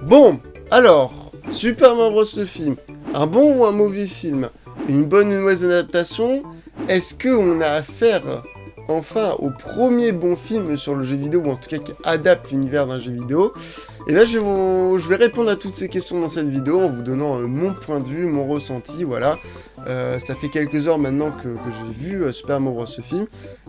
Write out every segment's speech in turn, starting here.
Bon, alors, Super Mario Bros. Le film, un bon ou un mauvais film? Une bonne ou une mauvaise adaptation? Est-ce qu'on a affaire enfin au premier bon film sur le jeu vidéo, ou en tout cas qui adapte l'univers d'un jeu vidéo? Et là, je vais répondre à toutes ces questions dans cette vidéo en vous donnant mon point de vue, mon ressenti, voilà. Ça fait quelques heures maintenant que j'ai vu Super Mario Bros. Ce film.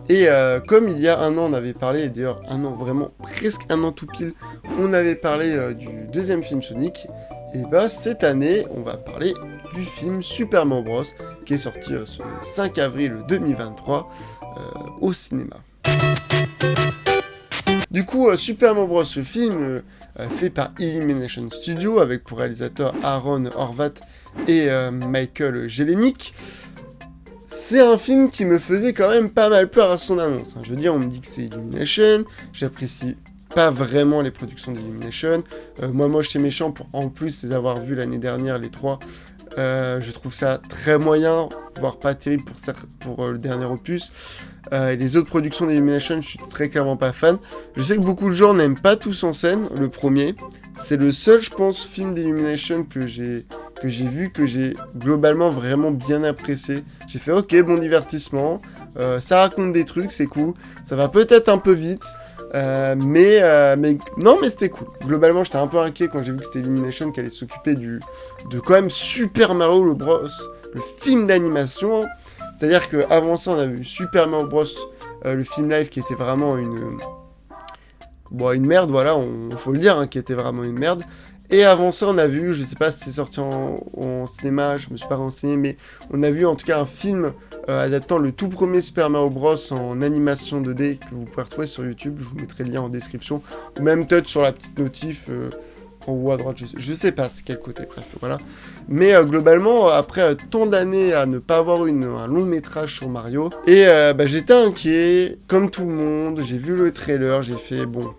Et comme il y a un an, on avait parlé, et d'ailleurs un an, vraiment presque un an tout pile, on avait parlé du deuxième film Sonic. Et bah cette année, on va parler du film Super Mario Bros. Qui est sorti ce 5 avril 2023 au cinéma. Du coup, Super Mario Bros. Le film fait par Illumination Studio avec pour réalisateur Aaron Horvat et Michael Jelenic. C'est un film qui me faisait quand même pas mal peur à son annonce. Je veux dire, on me dit que c'est Illumination, j'apprécie pas vraiment les productions d'Illumination. Moi, moche et méchant, pour en plus les avoir vus l'année dernière, les trois, je trouve ça très moyen, voire pas terrible pour le dernier opus. Et les autres productions d'Illumination, je suis très clairement pas fan. Je sais que beaucoup de gens n'aiment pas Tous en scène, le premier. C'est le seul, je pense, film d'Illumination que j'ai vu, que j'ai globalement vraiment bien apprécié. J'ai fait ok, bon divertissement, ça raconte des trucs, c'est cool, ça va peut-être un peu vite, mais c'était cool. Globalement, j'étais un peu inquiet quand j'ai vu que c'était Illumination qui allait s'occuper de quand même Super Mario Bros, le film d'animation. C'est-à-dire qu'avant ça, on a vu Super Mario Bros, le film live qui était vraiment une merde, voilà, faut le dire, qui était vraiment une merde. Et avant ça, on a vu, je sais pas si c'est sorti en cinéma, je me suis pas renseigné, mais on a vu en tout cas un film adaptant le tout premier Super Mario Bros en animation 2D que vous pouvez retrouver sur YouTube, je vous mettrai le lien en description, ou même peut-être sur la petite notif en haut à droite, je sais pas c'est quel côté, bref, voilà. Mais globalement, après tant d'années à ne pas avoir un long métrage sur Mario, et j'étais inquiet, comme tout le monde, j'ai vu le trailer, j'ai fait bon...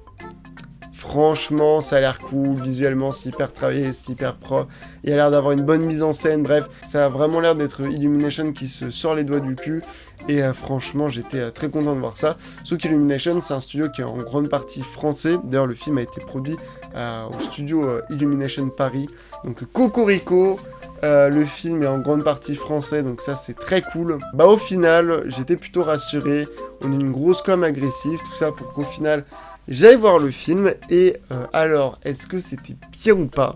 Franchement, ça a l'air cool, visuellement c'est hyper travaillé, c'est hyper pro, il y a l'air d'avoir une bonne mise en scène, bref, ça a vraiment l'air d'être Illumination qui se sort les doigts du cul, et franchement j'étais très content de voir ça. Sauf qu'Illumination c'est un studio qui est en grande partie français, d'ailleurs le film a été produit au studio Illumination Paris, donc Cocorico. Le film est en grande partie français, donc ça c'est très cool. Au final, j'étais plutôt rassuré, on a une grosse com agressive, tout ça pour qu'au final... J'allais voir le film, et alors, est-ce que c'était bien ou pas?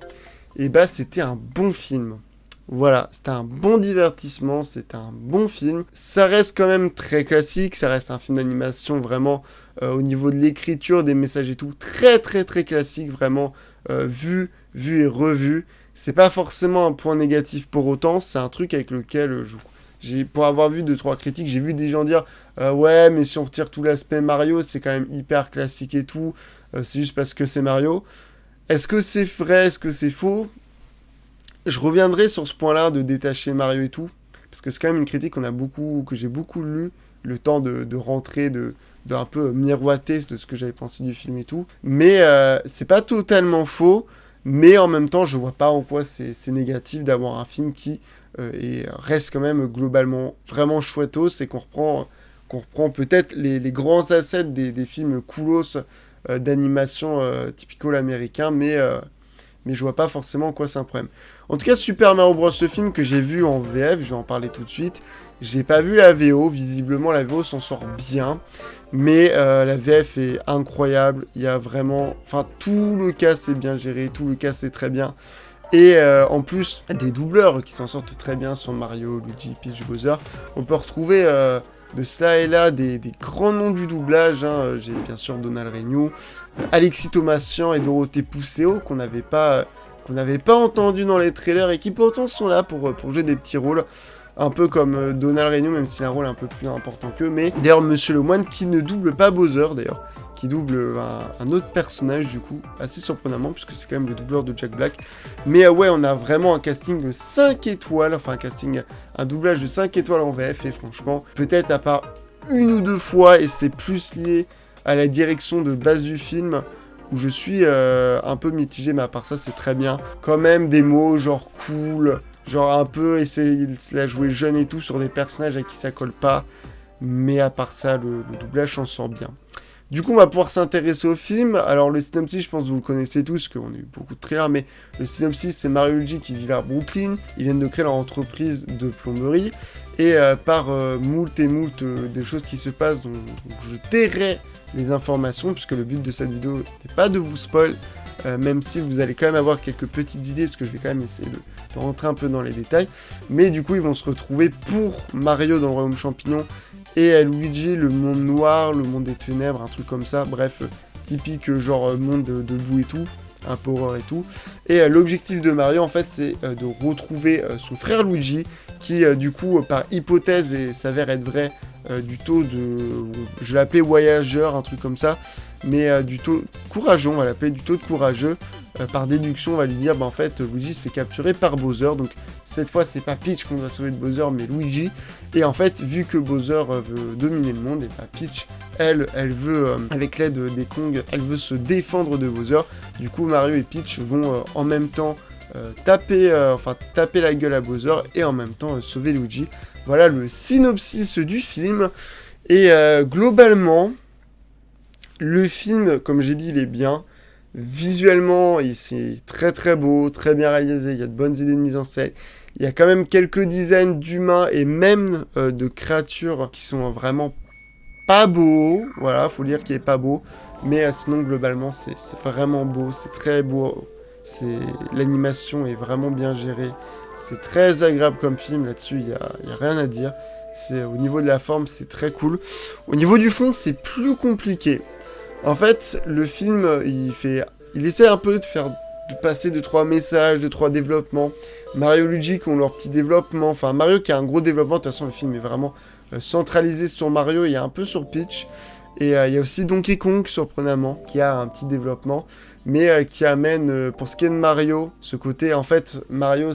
Et c'était un bon film. Voilà, c'était un bon divertissement, c'était un bon film. Ça reste quand même très classique, ça reste un film d'animation vraiment au niveau de l'écriture, des messages et tout, très très très classique, vraiment vu et revu. C'est pas forcément un point négatif pour autant, c'est un truc avec lequel pour avoir vu 2-3 critiques, j'ai vu des gens dire ouais, mais si on retire tout l'aspect Mario, c'est quand même hyper classique et tout, c'est juste parce que c'est Mario. Est-ce que c'est vrai, est-ce que c'est faux? Je reviendrai sur ce point-là de détacher Mario et tout, parce que c'est quand même une critique que j'ai beaucoup lu, le temps de rentrer, d'un peu miroiter de ce que j'avais pensé du film et tout. Mais c'est pas totalement faux, mais en même temps, je vois pas en quoi c'est négatif d'avoir un film qui reste quand même globalement vraiment chouettos, et qu'on reprend peut-être les grands assets des films coolos d'animation typical américain, mais je vois pas forcément en quoi c'est un problème. En tout cas, Super Mario Bros, ce film que j'ai vu en VF, je vais en parler tout de suite. J'ai pas vu la VO, visiblement la VO s'en sort bien, mais la VF est incroyable. Il y a vraiment, tout le cast est bien géré, tout le cast est très bien. Et en plus, des doubleurs qui s'en sortent très bien sur Mario, Luigi, Peach, Bowser. On peut retrouver de cela et là des grands noms du doublage. J'ai bien sûr Donald Renew, Alexis Thomasian et Dorothée Pousseau qu'on n'avait pas entendu dans les trailers et qui pourtant sont là pour jouer des petits rôles. Un peu comme Donald Renew, même s'il a un rôle un peu plus important qu'eux. Mais d'ailleurs, Monsieur Lemoine qui ne double pas Bowser d'ailleurs, qui double un autre personnage du coup, assez surprenamment, puisque c'est quand même le doubleur de Jack Black. Mais ouais, on a vraiment un casting de 5 étoiles, un doublage de 5 étoiles en VF, et franchement, peut-être à part une ou deux fois, et c'est plus lié à la direction de base du film, où je suis un peu mitigé, mais à part ça, c'est très bien. Quand même des mots genre cool, genre un peu essayer de la jouer jeune et tout, sur des personnages à qui ça colle pas, mais à part ça, le doublage s'en sort bien. Du coup, on va pouvoir s'intéresser au film. Alors, le synopsis, je pense que vous le connaissez tous, parce qu'on a eu beaucoup de trailers, mais le synopsis, c'est Mario et Luigi qui vivent à Brooklyn. Ils viennent de créer leur entreprise de plomberie. Et par moult et moult des choses qui se passent, donc je tairai les informations, puisque le but de cette vidéo n'est pas de vous spoil, même si vous allez quand même avoir quelques petites idées, parce que je vais quand même essayer de rentrer un peu dans les détails. Mais du coup, ils vont se retrouver pour Mario dans le Royaume Champignon, et Luigi, le monde noir, le monde des ténèbres, un truc comme ça, bref, typique genre monde de boue et tout, un peu horreur et tout. Et l'objectif de Mario, en fait, c'est de retrouver son frère Luigi, qui, du coup, par hypothèse, et s'avère être vrai, du taux de... Je l'appelais voyageur, un truc comme ça, mais du taux courageux, on va l'appeler du taux de courageux. Par déduction, on va lui dire, bah en fait, Luigi se fait capturer par Bowser, donc cette fois, c'est pas Peach qu'on doit sauver de Bowser, mais Luigi. Et en fait, vu que Bowser veut dominer le monde, et bah Peach, elle veut, avec l'aide des Kong, elle veut se défendre de Bowser. Du coup, Mario et Peach vont en même temps taper la gueule à Bowser et en même temps sauver Luigi. Voilà le synopsis du film. Et globalement, le film, comme j'ai dit, il est bien. Visuellement, c'est très très beau, très bien réalisé, il y a de bonnes idées de mise en scène. Il y a quand même quelques dizaines d'humains et même de créatures qui sont vraiment pas beaux. Voilà, faut dire qu'il est pas beau. Mais sinon, globalement, c'est vraiment beau, c'est très beau. L'animation est vraiment bien gérée. C'est très agréable comme film, là-dessus, il y a rien à dire. Au niveau de la forme, c'est très cool. Au niveau du fond, c'est plus compliqué. En fait, le film, il essaie un peu de passer 2-3 messages, 2-3 développements. Mario et Luigi qui ont leur petit développement. Enfin, Mario qui a un gros développement. De toute façon, le film est vraiment centralisé sur Mario. Il y a un peu sur Peach. Et il y a aussi Donkey Kong, surprenamment, qui a un petit développement. Mais qui amène, pour ce qui est de Mario, ce côté, en fait, Mario,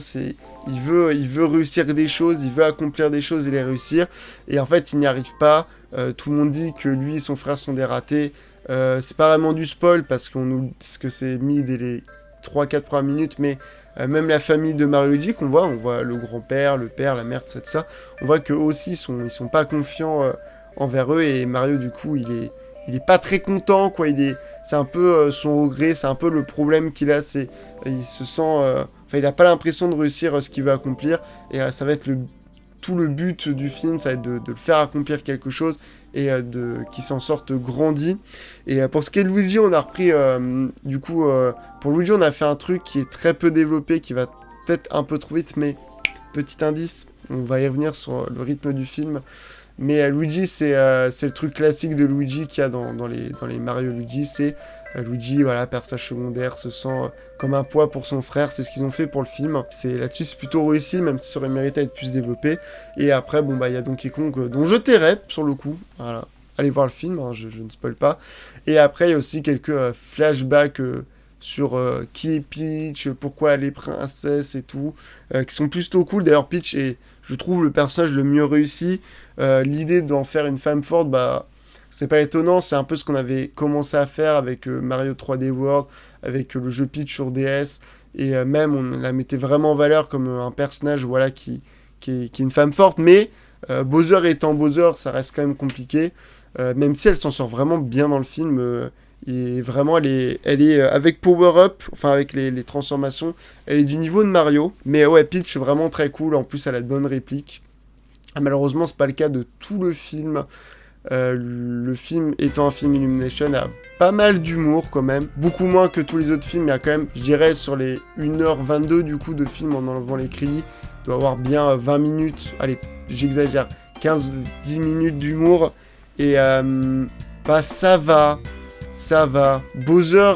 il veut réussir des choses, il veut accomplir des choses et les réussir. Et en fait, il n'y arrive pas. Tout le monde dit que lui et son frère sont des ratés. C'est pas vraiment du spoil parce que c'est mis dès les 3-4 premières minutes, mais même la famille de Mario et Luigi on voit le grand-père, le père, la mère, tout ça, on voit qu'eux aussi ils sont pas confiants envers eux, et Mario du coup il est pas très content, quoi. C'est un peu son regret, c'est un peu le problème qu'il a, il se sent, il a pas l'impression de réussir ce qu'il veut accomplir, et ça va être tout le but du film, ça va être de le faire accomplir quelque chose et qu'il s'en sorte grandi. Et pour ce qui est de Luigi, on a repris, pour Luigi, on a fait un truc qui est très peu développé, qui va peut-être un peu trop vite, mais petit indice, on va y revenir sur le rythme du film. Mais Luigi, c'est le truc classique de Luigi qu'il y a dans les Mario Luigi, c'est Luigi, voilà, personnage secondaire, se sent comme un poids pour son frère, c'est ce qu'ils ont fait pour le film. Là-dessus, c'est plutôt réussi, même si ça aurait mérité d'être plus développé. Et après, bon, bah, il y a Donkey Kong, dont je tairai, sur le coup, voilà. Allez voir le film, hein, je ne spoil pas. Et après, il y a aussi quelques flashbacks sur qui est Peach, pourquoi elle est princesse et tout, qui sont plutôt cool. D'ailleurs, Peach est, je trouve, le personnage le mieux réussi. L'idée d'en faire une femme forte, bah, c'est pas étonnant, c'est un peu ce qu'on avait commencé à faire avec Mario 3D World, avec le jeu Peach sur DS, et même on la mettait vraiment en valeur comme un personnage, voilà, qui est une femme forte, mais Bowser étant Bowser, ça reste quand même compliqué, même si elle s'en sort vraiment bien dans le film, et vraiment elle est avec Power Up, enfin avec les transformations, elle est du niveau de Mario, mais ouais, Peach vraiment très cool, en plus elle a de bonnes répliques. Malheureusement, c'est pas le cas de tout le film. Le film étant un film Illumination a pas mal d'humour quand même, beaucoup moins que tous les autres films. Il y a quand même, je dirais, sur les 1h22 du coup de film en enlevant les crédits, il doit avoir bien 20 minutes, allez, j'exagère, 15-10 minutes d'humour, et bah ça va. Bowser,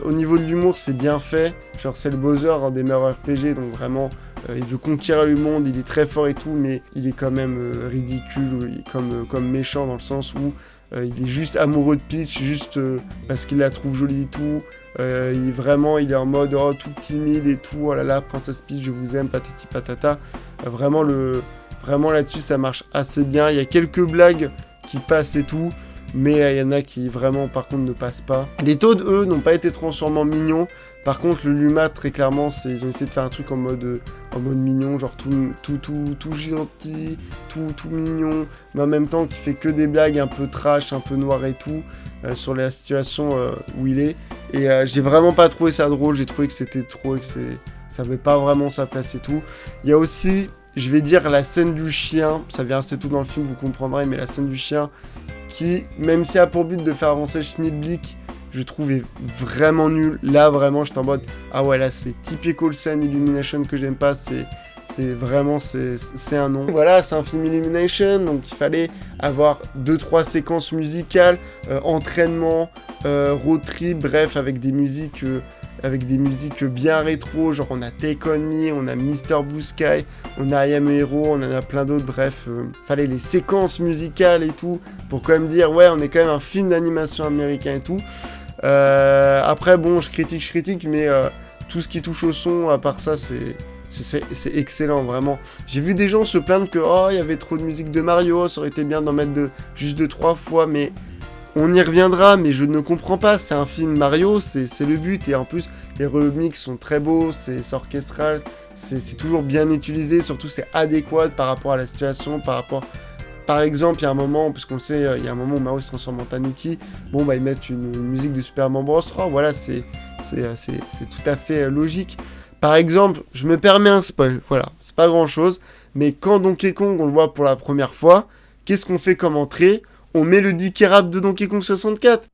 au niveau de l'humour, c'est bien fait. Genre, c'est le Bowser, un des meilleurs RPG, donc vraiment, il veut conquérir le monde, il est très fort et tout, mais il est quand même ridicule, comme méchant, dans le sens où il est juste amoureux de Peach, juste parce qu'il la trouve jolie et tout. Il est en mode tout timide et tout. Oh là là, Princesse Peach, je vous aime, patati patata. Vraiment là-dessus, ça marche assez bien. Il y a quelques blagues qui passent et tout. mais il y en a qui vraiment par contre ne passent pas. Les Toads, eux, n'ont pas été transformés mignons. Par contre, le Luma, très clairement, ils ont essayé de faire un truc en mode mignon, genre tout gentil, tout mignon, mais en même temps qui fait que des blagues un peu trash, un peu noires et tout, sur la situation où il est. Et j'ai vraiment pas trouvé ça drôle, j'ai trouvé que c'était trop et que ça avait pas vraiment sa place et tout. Il y a aussi, je vais dire, la scène du chien, ça vient assez tout dans le film, vous comprendrez, mais la scène du chien qui, même si a pour but de faire avancer Schmidblick, je trouvais vraiment nul. Là, vraiment, j'étais en mode, ah ouais, là, c'est typical scène Illumination que j'aime pas, c'est vraiment, c'est un nom. Voilà, c'est un film Illumination, donc il fallait avoir 2-3 séquences musicales, entraînement, road trip, bref, avec des musiques bien rétro, genre on a Take On Me, on a Mr. Blue Sky, on a I Am a Hero, on en a plein d'autres, bref, fallait les séquences musicales et tout, pour quand même dire, ouais, on est quand même un film d'animation américain et tout. Après, bon, je critique, mais tout ce qui touche au son, à part ça, c'est excellent, vraiment. J'ai vu des gens se plaindre que, oh, il y avait trop de musique de Mario, ça aurait été bien d'en mettre juste 2-3 fois, mais on y reviendra, mais je ne comprends pas, c'est un film Mario, c'est le but, et en plus, les remixes sont très beaux, c'est orchestral, c'est toujours bien utilisé, surtout c'est adéquat par rapport à la situation, par exemple, il y a un moment, parce qu'on le sait, il y a un moment où Mario se transforme en Tanuki, bon, bah, ils mettent une musique de Super Mario Bros 3, voilà, c'est tout à fait logique. Par exemple, je me permets un spoil, voilà, c'est pas grand chose, mais quand Donkey Kong, on le voit pour la première fois, qu'est-ce qu'on fait comme entrée ? On met le Dicky Rap de Donkey Kong 64.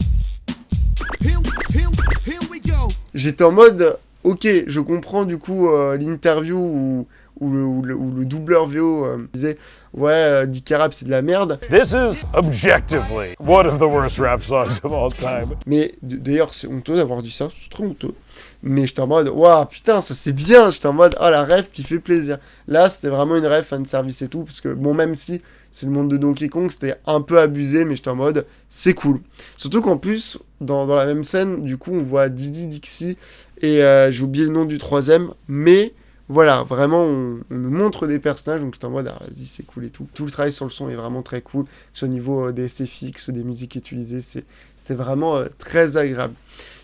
J'étais en mode, ok, je comprends du coup l'interview où le doubleur VO disait, ouais, Dicky Rap c'est de la merde. This is objectively one of the worst rap songs of all time. Mais d'ailleurs, c'est honteux d'avoir dit ça, c'est trop honteux. Mais j'étais en mode, waouh, putain, ça c'est bien. J'étais en mode, oh la ref qui fait plaisir. Là, c'était vraiment une ref fanservice et tout. Parce que, bon, même si c'est le monde de Donkey Kong, c'était un peu abusé, mais j'étais en mode, c'est cool. Surtout qu'en plus, dans la même scène, du coup, on voit Didi, Dixie, et j'ai oublié le nom du troisième, mais voilà, vraiment, on nous montre des personnages, donc j'étais en mode, ah vas-y, c'est cool et tout. Tout le travail sur le son est vraiment très cool, que ce soit au niveau des SFX, des musiques utilisées, c'était vraiment très agréable.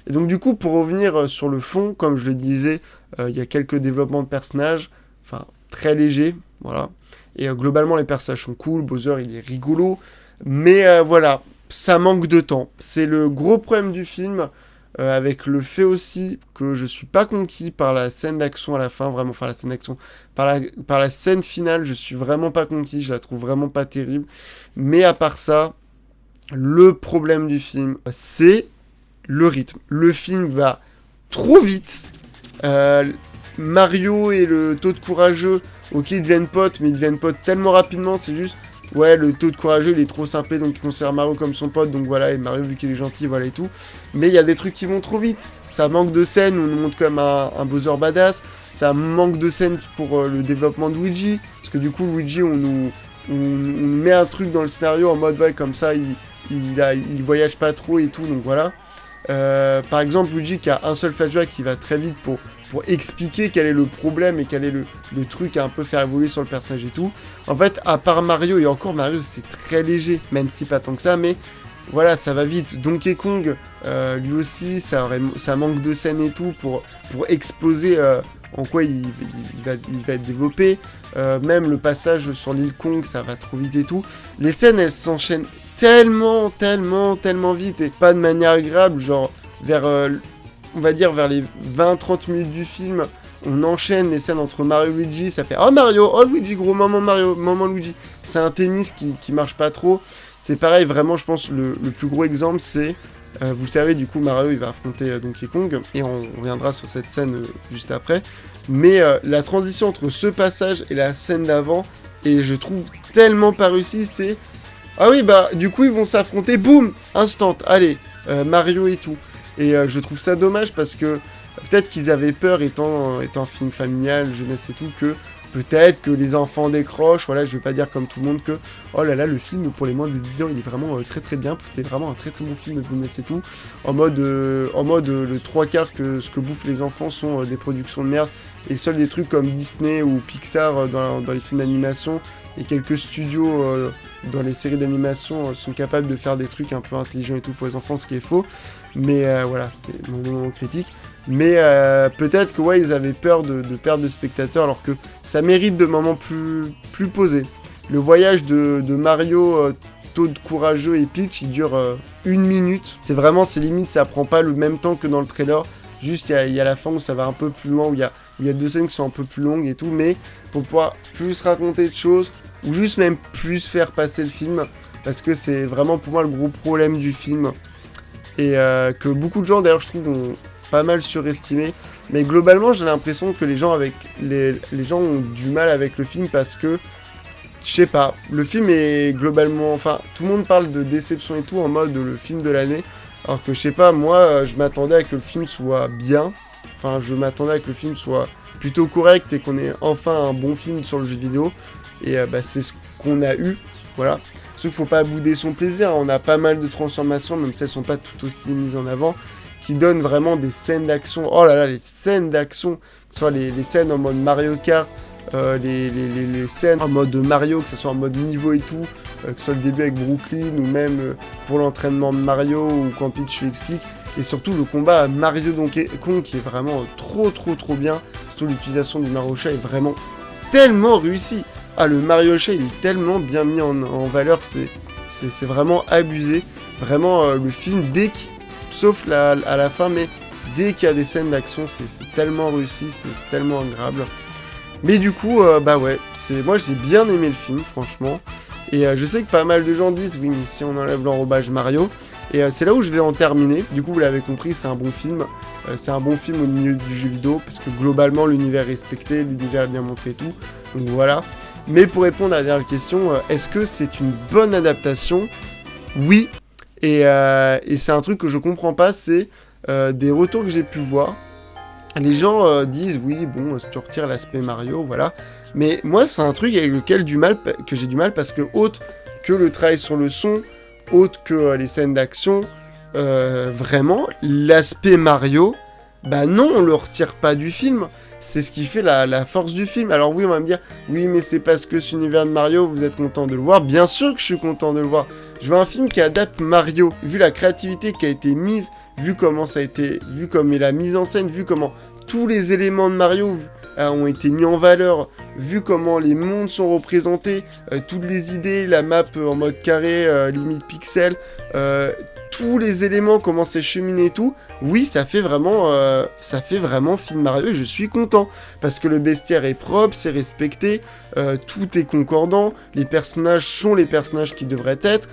Et donc du coup, pour revenir sur le fond, comme je le disais, il y a quelques développements de personnages, enfin, très légers, voilà. Et globalement, les personnages sont cool, Bowser, il est rigolo, mais voilà, ça manque de temps. C'est le gros problème du film, avec le fait aussi que je suis pas conquis par la scène d'action à la fin, vraiment, enfin la scène d'action, par la scène finale, je suis vraiment pas conquis, je la trouve vraiment pas terrible. Mais à part ça, le problème du film, c'est le rythme. Le film va trop vite. Mario et le Toad courageux, ok, ils deviennent potes, mais ils deviennent potes tellement rapidement, c'est juste, ouais, le Toad courageux, il est trop sympa, donc il considère Mario comme son pote, donc voilà, et Mario, vu qu'il est gentil, voilà et tout. Mais il y a des trucs qui vont trop vite. Ça manque de scène, on nous montre quand même un Bowser badass. Ça manque de scène pour le développement de Luigi, parce que du coup, Luigi, on met un truc dans le scénario en mode, ouais, comme ça, il voyage pas trop et tout, donc voilà. Par exemple, Luigi qui a un seul flashback qui va très vite pour expliquer quel est le problème et quel est le truc à un peu faire évoluer sur le personnage et tout. En fait, à part Mario, et encore Mario, c'est très léger, même si pas tant que ça, mais voilà, ça va vite. Donkey Kong, lui aussi, ça manque de scène et tout pour exposer en quoi il va être développé. Même le passage sur l'île Kong, ça va trop vite et tout. Les scènes, elles s'enchaînent tellement vite et pas de manière agréable, genre on va dire vers les 20-30 minutes du film, on enchaîne les scènes entre Mario et Luigi, ça fait « Oh Mario, oh Luigi, gros maman Mario, maman Luigi ». C'est un tennis qui marche pas trop. C'est pareil, vraiment, je pense, le plus gros exemple, c'est, vous le savez, du coup, Mario, il va affronter Donkey Kong, et on reviendra sur cette scène juste après. Mais la transition entre ce passage et la scène d'avant, et je trouve tellement pas réussi, c'est... Ah oui, bah, du coup, ils vont s'affronter, boum, instant, allez, Mario et tout. Et je trouve ça dommage parce que peut-être qu'ils avaient peur, étant film familial, jeunesse et tout, que peut-être que les enfants décrochent. Voilà, je vais pas dire comme tout le monde que oh là là, le film pour les moins de 10 ans, il est vraiment très très bien. C'est vraiment un très très bon film de jeunesse et tout. En mode le 3/4 que ce que bouffent les enfants sont des productions de merde. Et seuls des trucs comme Disney ou Pixar dans les films d'animation et quelques studios dans les séries d'animation sont capables de faire des trucs un peu intelligents et tout pour les enfants, ce qui est faux. Mais voilà, c'était mon moment critique. Mais peut-être que ouais, ils avaient peur de perdre de spectateurs, alors que ça mérite de moments plus posés. Le voyage de Mario, Toad courageux et Peach, il dure 1 minute. C'est limite, ça prend pas le même temps que dans le trailer. Juste, il y a la fin où ça va un peu plus loin, où il y a 2 scènes qui sont un peu plus longues et tout, mais pour pouvoir plus raconter de choses, ou juste même plus faire passer le film, parce que c'est vraiment pour moi le gros problème du film, et que beaucoup de gens d'ailleurs je trouve ont pas mal surestimé, mais globalement j'ai l'impression que les gens ont du mal avec le film parce que, je sais pas, le film est globalement, enfin tout le monde parle de déception et tout en mode le film de l'année, alors que je sais pas, moi je m'attendais à que le film soit bien, enfin je m'attendais à que le film soit plutôt correct et qu'on ait enfin un bon film sur le jeu vidéo, et c'est ce qu'on a eu, voilà. Sauf qu'il faut pas bouder son plaisir, on a pas mal de transformations, même si elles sont pas tout aussi mises en avant, qui donnent vraiment des scènes d'action, oh là là, les scènes d'action, que ce soit les scènes en mode Mario Kart, les scènes en mode Mario, que ce soit en mode niveau et tout, que ce soit le début avec Brooklyn, ou même pour l'entraînement de Mario, ou quand Peach lui explique, et surtout le combat à Mario Donkey Kong qui est vraiment trop bien, surtout l'utilisation du Mario Chat est vraiment tellement réussi. Ah, le Mario Chat il est tellement bien mis en valeur, c'est vraiment abusé, vraiment le film, sauf à la fin, mais dès qu'il y a des scènes d'action, c'est tellement réussi, c'est tellement agréable. Mais du coup, ouais, moi j'ai bien aimé le film, franchement. Et je sais que pas mal de gens disent, oui, mais si on enlève l'enrobage Mario, et c'est là où je vais en terminer. Du coup, vous l'avez compris, c'est un bon film. C'est un bon film au milieu du jeu vidéo, parce que globalement, l'univers est respecté, l'univers est bien montré et tout. Donc voilà. Mais pour répondre à la dernière question, est-ce que c'est une bonne adaptation ? Oui. Et c'est un truc que je comprends pas, c'est des retours que j'ai pu voir. Les gens disent, oui, bon, si tu retires l'aspect Mario, voilà. Mais moi, c'est un truc avec lequel que j'ai du mal, parce que autre que le travail sur le son, autre que les scènes d'action, vraiment, l'aspect Mario, bah non, on le retire pas du film. C'est ce qui fait la force du film. Alors oui, on va me dire, oui, mais c'est parce que cet univers de Mario, vous êtes content de le voir. Bien sûr que je suis content de le voir. Je veux un film qui adapte Mario, vu la créativité qui a été mise, vu comment ça a été, vu comme est la mise en scène, vu comment tous les éléments de Mario ont été mis en valeur, vu comment les mondes sont représentés, toutes les idées, la map en mode carré, limite pixel, tous les éléments, comment c'est cheminé et tout, oui, ça fait vraiment film Mario et je suis content. Parce que le bestiaire est propre, c'est respecté, tout est concordant, les personnages sont les personnages qui devraient être,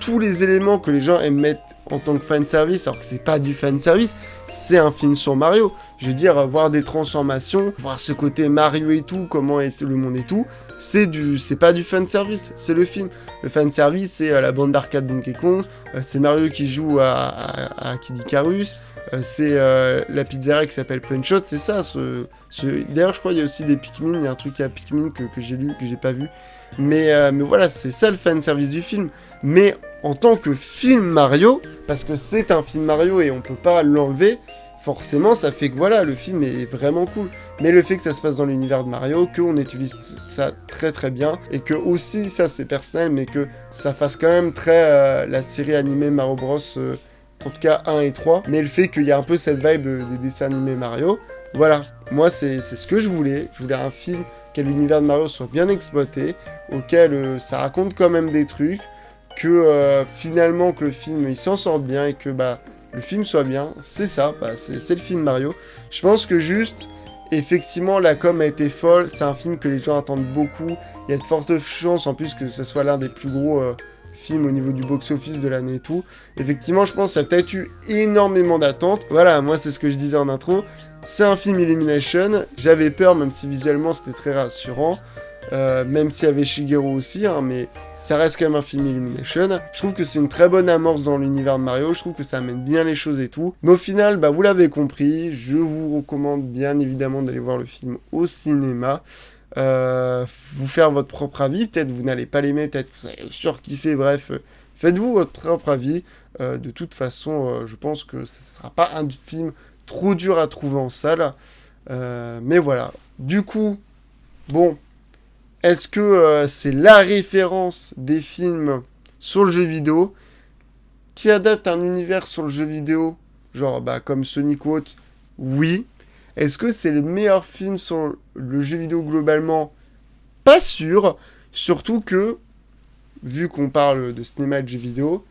tous les éléments que les gens aiment mettre en tant que fanservice, alors que c'est pas du fanservice, c'est un film sur Mario. Je veux dire, voir des transformations, voir ce côté Mario et tout, comment est le monde et tout, c'est pas du fanservice, c'est le film. Le fanservice, c'est la bande d'arcade Donkey Kong, c'est Mario qui joue à Kid Icarus, c'est la pizzeria qui s'appelle Punch Out, c'est ça. D'ailleurs, je crois qu'il y a aussi des Pikmin, il y a un truc à Pikmin que j'ai lu, que j'ai pas vu. Mais voilà, c'est ça le fanservice du film. Mais en tant que film Mario, parce que c'est un film Mario et on peut pas l'enlever, forcément ça fait que voilà, le film est vraiment cool. Mais le fait que ça se passe dans l'univers de Mario, qu'on utilise ça très bien, et que aussi, ça c'est personnel, mais que ça fasse quand même très la série animée Mario Bros, en tout cas 1 et 3, mais le fait qu'il y a un peu cette vibe des dessins animés Mario, voilà, moi c'est ce que je voulais un film que l'univers de Mario soit bien exploité, auquel ça raconte quand même des trucs, que finalement que le film il s'en sorte bien et que le film soit bien, c'est ça, c'est le film Mario. Je pense que juste, effectivement, la com a été folle, c'est un film que les gens attendent beaucoup, il y a de fortes chances en plus que ce soit l'un des plus gros films au niveau du box-office de l'année et tout. Effectivement, je pense que ça a peut-être eu énormément d'attentes. Voilà, moi c'est ce que je disais en intro, c'est un film Illumination, j'avais peur même si visuellement c'était très rassurant. Même s'il y avait Shigeru aussi, hein, mais ça reste quand même un film Illumination. Je trouve que c'est une très bonne amorce dans l'univers de Mario, je trouve que ça amène bien les choses et tout. Mais au final, vous l'avez compris, je vous recommande bien évidemment d'aller voir le film au cinéma. Vous faire votre propre avis, peut-être vous n'allez pas l'aimer, peut-être que vous allez surkiffer, bref, faites-vous votre propre avis. De toute façon, je pense que ce ne sera pas un film trop dur à trouver en salle. Mais voilà, du coup, bon... Est-ce que c'est la référence des films sur le jeu vidéo qui adapte un univers sur le jeu vidéo, genre comme Sonic ou autre? Oui. Est-ce que c'est le meilleur film sur le jeu vidéo globalement? Pas sûr. Surtout que, vu qu'on parle de cinéma et de jeux vidéo,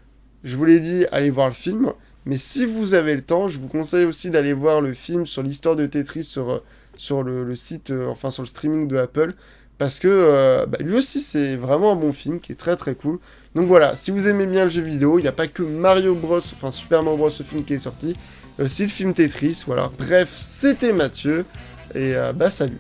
je vous l'ai dit, allez voir le film. Mais si vous avez le temps, je vous conseille aussi d'aller voir le film sur l'histoire de Tetris sur le site, enfin sur le streaming de Apple. Parce que lui aussi, c'est vraiment un bon film qui est très très cool. Donc voilà, si vous aimez bien le jeu vidéo, il n'y a pas que Mario Bros, enfin Super Mario Bros, ce film qui est sorti. Aussi le film Tetris, voilà. Bref, c'était Mathieu. Et salut.